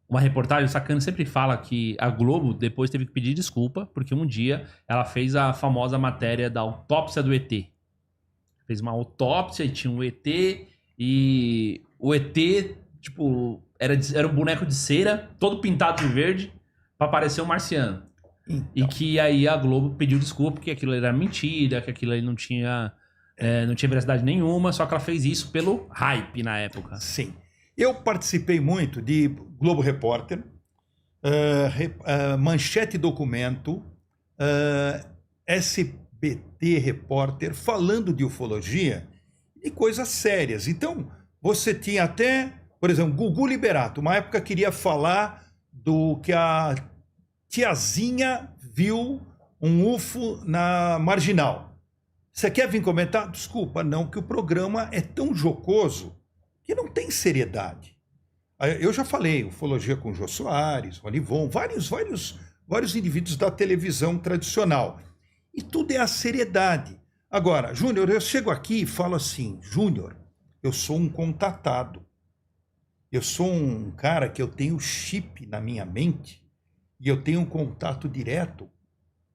uma reportagem, o Sacani sempre fala que a Globo depois teve que pedir desculpa, porque um dia ela fez a famosa matéria da autópsia do ET. Fez uma autópsia e tinha um ET, e o ET, tipo, era um boneco de cera, todo pintado de verde, pra parecer um marciano. Então. E que aí a Globo pediu desculpa, porque aquilo era mentira, que aquilo aí não tinha veracidade nenhuma, só que ela fez isso pelo hype na época. Sim. Eu participei muito de Globo Repórter, Manchete Documento, SBT Repórter, falando de ufologia e coisas sérias. Então, você tinha até, por exemplo, Gugu Liberato, uma época queria falar do que a tiazinha viu um UFO na Marginal. Você quer vir comentar? Desculpa, não, que o programa é tão jocoso que não tem seriedade. Eu já falei, ufologia com Jô Soares, Ronivon, vários indivíduos da televisão tradicional. E tudo é a seriedade. Agora, Júnior, eu chego aqui e falo assim, Júnior, eu sou um contatado. Eu sou um cara que eu tenho chip na minha mente e eu tenho um contato direto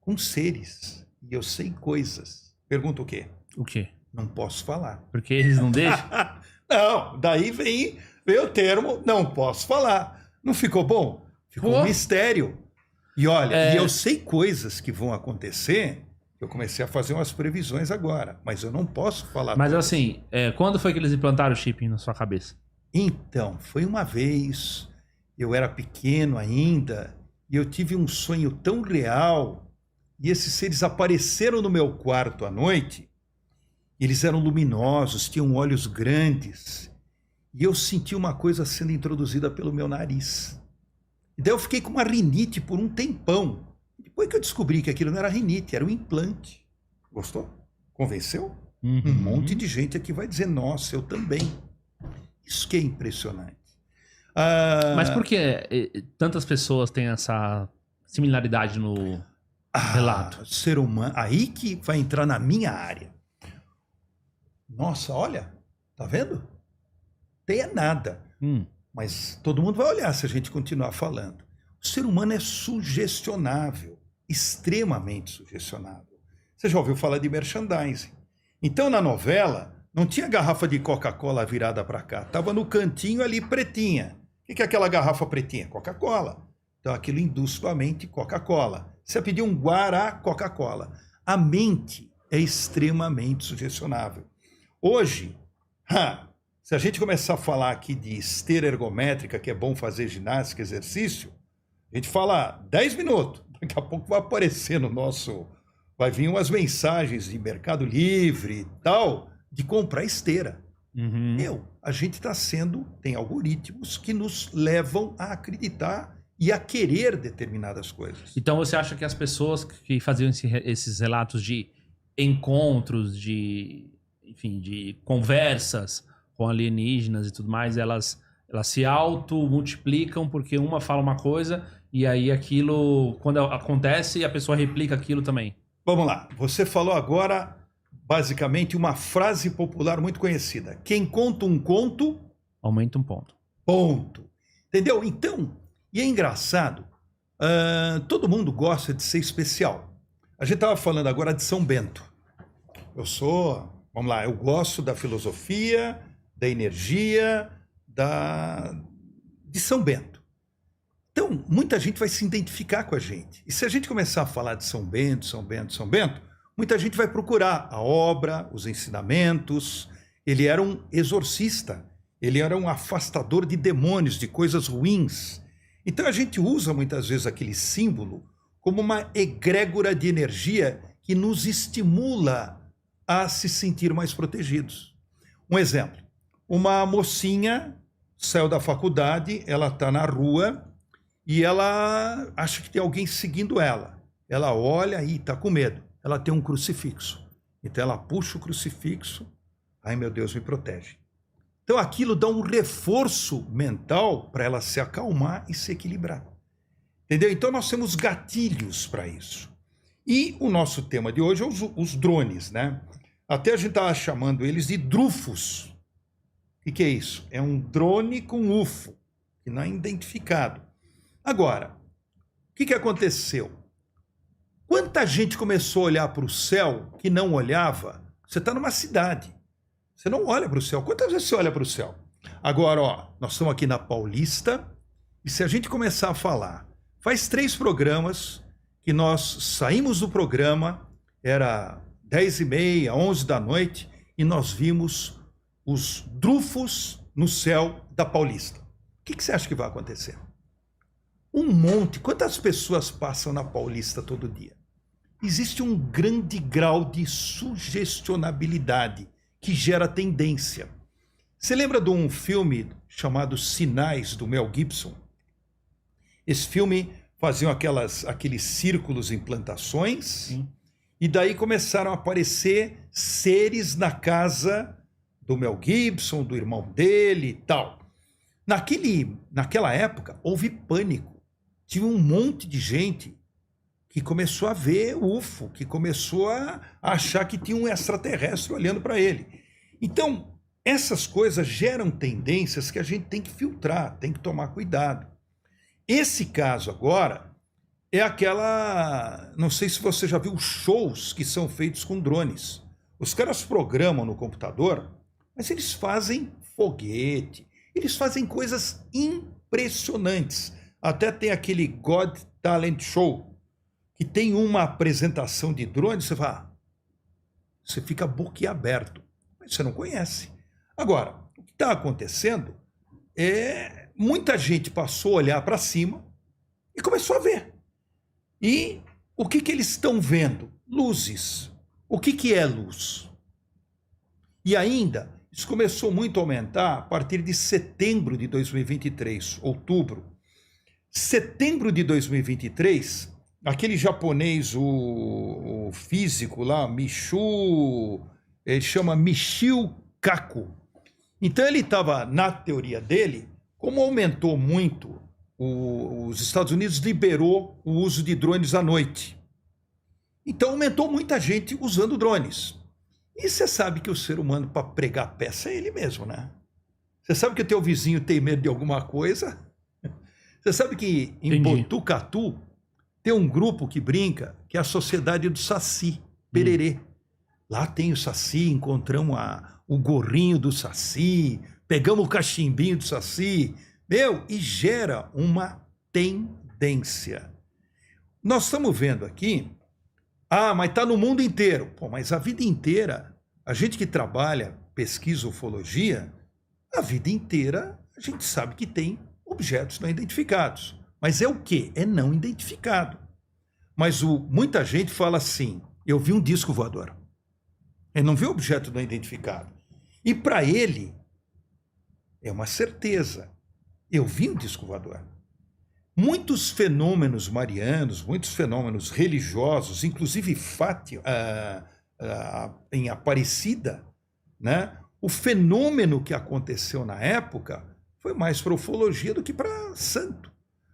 com seres. E eu sei coisas. Pergunta o quê? O quê? Não posso falar. Porque eles não deixam? Não, daí vem o termo, não posso falar. Não ficou bom? Ficou um mistério. E olha, e eu sei coisas que vão acontecer, eu comecei a fazer umas previsões agora, mas eu não posso falar. Mas assim, quando foi que eles implantaram o chip na sua cabeça? Então, foi uma vez, eu era pequeno ainda, e eu tive um sonho tão real, e esses seres apareceram no meu quarto à noite. Eles eram luminosos, tinham olhos grandes. E eu senti uma coisa sendo introduzida pelo meu nariz. E daí eu fiquei com uma rinite por um tempão. Depois que eu descobri que aquilo não era rinite, era um implante. Gostou? Convenceu? Uhum. Um monte de gente aqui vai dizer, nossa, eu também. Isso que é impressionante. Mas por que tantas pessoas têm essa similaridade no relato? Ser humano, aí que vai entrar na minha área. Nossa, olha, tá vendo? Tem nada. Mas todo mundo vai olhar se a gente continuar falando. O ser humano é sugestionável, extremamente sugestionável. Você já ouviu falar de merchandising? Então, na novela, não tinha garrafa de Coca-Cola virada para cá. Estava no cantinho ali, pretinha. O que é aquela garrafa pretinha? Coca-Cola. Então, aquilo induz sua mente Coca-Cola. Você pedir um Guará, Coca-Cola. A mente é extremamente sugestionável. Hoje, se a gente começar a falar aqui de esteira ergométrica, que é bom fazer ginástica, exercício, a gente fala 10 minutos. Daqui a pouco vai aparecer no nosso... Vai vir umas mensagens de Mercado Livre e tal, de comprar esteira. A gente está tem algoritmos que nos levam a acreditar e a querer determinadas coisas. Então você acha que as pessoas que faziam esses relatos de encontros, de conversas com alienígenas e tudo mais, elas se auto-multiplicam porque uma fala uma coisa e aí aquilo, quando acontece, a pessoa replica aquilo também? Vamos lá. Você falou agora, basicamente, uma frase popular muito conhecida. Quem conta um conto... aumenta um ponto. Ponto. Entendeu? Então, e é engraçado, todo mundo gosta de ser especial. A gente estava falando agora de São Bento. Vamos lá, eu gosto da filosofia, da energia, de São Bento. Então, muita gente vai se identificar com a gente. E se a gente começar a falar de São Bento, muita gente vai procurar a obra, os ensinamentos. Ele era um exorcista, ele era um afastador de demônios, de coisas ruins. Então, a gente usa muitas vezes aquele símbolo como uma egrégora de energia que nos estimula a se sentir mais protegidos. Um exemplo, uma mocinha saiu da faculdade, ela está na rua e ela acha que tem alguém seguindo ela. Ela olha e está com medo. Ela tem um crucifixo. Então ela puxa o crucifixo. Ai, meu Deus, me protege. Então aquilo dá um reforço mental para ela se acalmar e se equilibrar. Entendeu? Então nós temos gatilhos para isso. E o nosso tema de hoje é os drones, né? Até a gente estava chamando eles de drufos. O que é isso? É um drone com UFO, que não é identificado. Agora, o que aconteceu? Quanta gente começou a olhar para o céu que não olhava? Você está numa cidade, você não olha para o céu. Quantas vezes você olha para o céu? Agora, ó, nós estamos aqui na Paulista, e se a gente começar a falar, faz 3 programas que nós saímos do programa, era 10h30, 11 da noite, e nós vimos os drufos no céu da Paulista. O que você acha que vai acontecer? Um monte. Quantas pessoas passam na Paulista todo dia? Existe um grande grau de sugestionabilidade que gera tendência. Você lembra de um filme chamado Sinais, do Mel Gibson? Esse filme faziam aqueles círculos em plantações. Sim. E daí começaram a aparecer seres na casa do Mel Gibson, do irmão dele e tal. Naquela época, houve pânico. Tinha um monte de gente que começou a ver UFO, que começou a achar que tinha um extraterrestre olhando para ele. Então, essas coisas geram tendências que a gente tem que filtrar, tem que tomar cuidado. Esse caso agora é aquela... Não sei se você já viu shows que são feitos com drones. Os caras programam no computador, mas eles fazem foguete, eles fazem coisas impressionantes. Até tem aquele God Talent Show, que tem uma apresentação de drone, você fica boquiaberto, mas você não conhece. Agora, o que está acontecendo é muita gente passou a olhar para cima e começou a ver. E o que eles estão vendo? Luzes. O que é luz? E ainda, isso começou muito a aumentar a partir de setembro de 2023, outubro. Setembro de 2023, aquele japonês, o físico lá, ele chama Michio Kaku. Então ele estava, na teoria dele, como aumentou muito, os Estados Unidos liberou o uso de drones à noite. Então aumentou muita gente usando drones. E você sabe que o ser humano, para pregar peça, é ele mesmo, né? Você sabe que o teu vizinho tem medo de alguma coisa? Você sabe que em Botucatu tem um grupo que brinca, que é a Sociedade do Saci, Pererê. Lá tem o Saci, encontramos o gorrinho do Saci, pegamos o cachimbinho do Saci, e gera uma tendência. Nós estamos vendo aqui, mas está no mundo inteiro. Pô, mas a vida inteira, a gente que trabalha, pesquisa ufologia, a vida inteira a gente sabe que tem objetos não identificados. Mas é o quê? É não identificado. Mas muita gente fala assim, eu vi um disco voador. Ele não viu objeto não identificado. E para ele, é uma certeza. Eu vi um disco voador. Muitos fenômenos marianos, muitos fenômenos religiosos, inclusive em Aparecida, né? O fenômeno que aconteceu na época foi mais para ufologia do que para santo.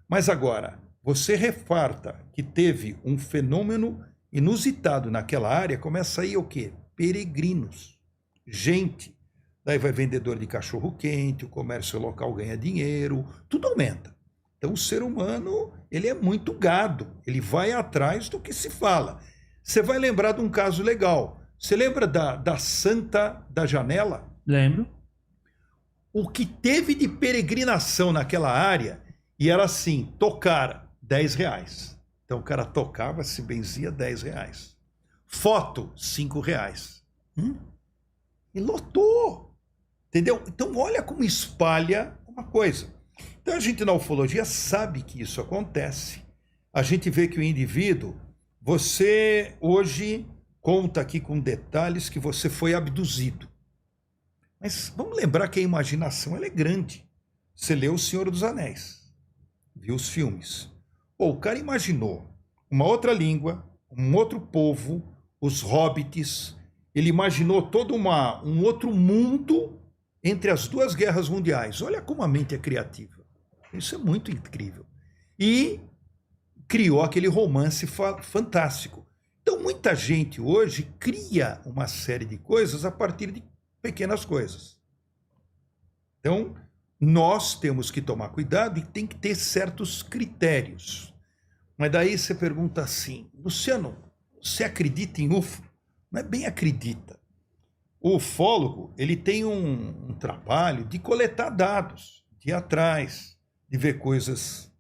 Mas agora, você refarta que teve um fenômeno inusitado naquela área, começa aí o quê? Peregrinos, gente. Daí vai vendedor de cachorro-quente, o comércio local ganha dinheiro, tudo aumenta. Então o ser humano, ele é muito gado, ele vai atrás do que se fala. Você vai lembrar de um caso legal. Você lembra da Santa da Janela? Lembro. O que teve de peregrinação naquela área, e era assim, tocar R$10. Então o cara tocava, se benzia R$10. Foto, R$5. E lotou. Entendeu? Então olha como espalha uma coisa. Então a gente na ufologia sabe que isso acontece. A gente vê que o indivíduo, você hoje conta aqui com detalhes que você foi abduzido. Mas vamos lembrar que a imaginação ela é grande. Você leu O Senhor dos Anéis, viu os filmes. O cara imaginou uma outra língua, um outro povo, os hobbits. Ele imaginou todo um outro mundo entre as duas guerras mundiais. Olha como a mente é criativa. Isso é muito incrível. E criou aquele romance fantástico. Então, muita gente hoje cria uma série de coisas a partir de pequenas coisas. Então, nós temos que tomar cuidado e tem que ter certos critérios. Mas daí você pergunta assim, Luciano, você acredita em UFO? Não é bem acredita. O ufólogo, ele tem um trabalho de coletar dados, de ir atrás, de ver coisas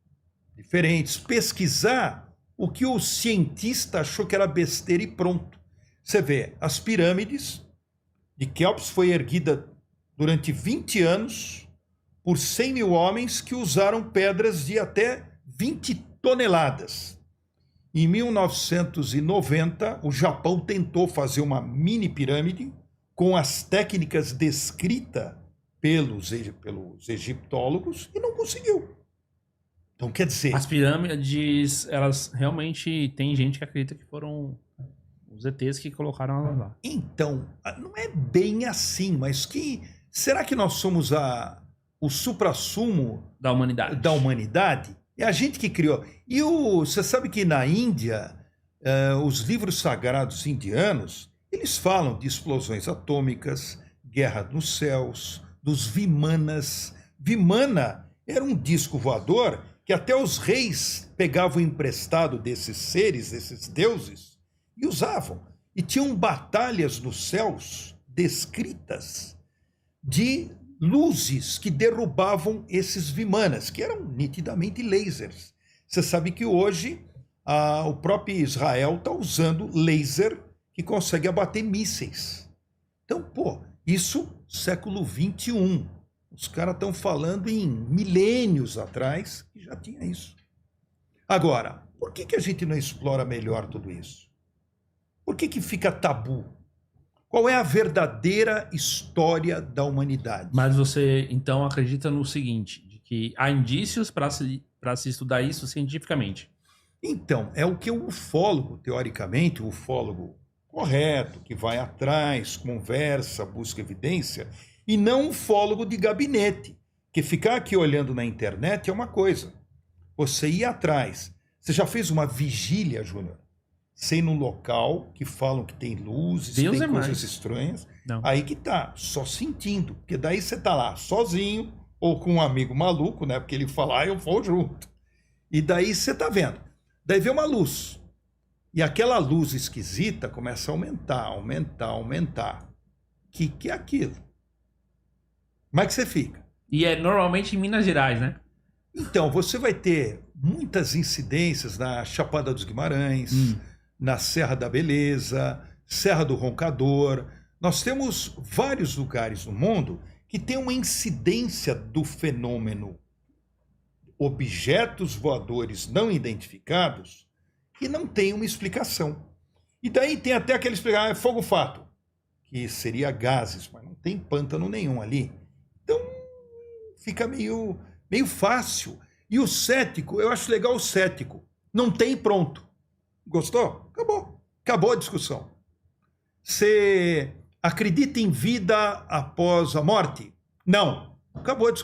diferentes, pesquisar o que o cientista achou que era besteira e pronto. Você vê, as pirâmides de Quéops foi erguida durante 20 anos por 100 mil homens que usaram pedras de até 20 toneladas. Em 1990, o Japão tentou fazer uma mini pirâmide com as técnicas descritas pelos egiptólogos e não conseguiu. Então, quer dizer... As pirâmides, elas realmente... Tem gente que acredita que foram os ETs que colocaram elas lá. Então, não é bem assim, mas será que nós somos o suprassumo da humanidade? É a gente que criou. E você sabe que na Índia, os livros sagrados indianos, eles falam de explosões atômicas, guerra nos céus, dos Vimanas. Vimana era um disco voador que até os reis pegavam emprestado desses seres, desses deuses, e usavam. E tinham batalhas nos céus descritas de luzes que derrubavam esses Vimanas, que eram nitidamente lasers. Você sabe que hoje o próprio Israel está usando laser que consegue abater mísseis. Então, isso século XXI. Os caras estão falando em milênios atrás que já tinha isso. Agora, por que a gente não explora melhor tudo isso? Por que fica tabu? Qual é a verdadeira história da humanidade? Mas você, então, acredita no seguinte, de que há indícios para se estudar isso cientificamente? Então, é o que o ufólogo, teoricamente, o ufólogo correto, que vai atrás, conversa, busca evidência, e não um ufólogo de gabinete, que ficar aqui olhando na internet é uma coisa. Você ir atrás. Você já fez uma vigília, Júnior? Sem num local que falam que tem luzes, Deus tem coisas mais estranhas. Não. Aí que tá, só sentindo. Porque daí você tá lá sozinho, ou com um amigo maluco, né? Porque ele fala, eu vou junto. E daí você tá vendo. Daí vem uma luz. E aquela luz esquisita começa a aumentar, aumentar, aumentar. O que é aquilo? Como é que você fica? E é normalmente em Minas Gerais, né? Então, você vai ter muitas incidências na Chapada dos Guimarães, na Serra da Beleza, Serra do Roncador. Nós temos vários lugares no mundo que tem uma incidência do fenômeno objetos voadores não identificados que não tem uma explicação. E daí tem até aquele explicação, é fogo-fato, que seria gases, mas não tem pântano nenhum ali. Então, fica meio fácil. E o cético, eu acho legal o cético. Não tem, pronto. Gostou? Acabou. Acabou a discussão. Você acredita em vida após a morte? Não. Acabou a discussão.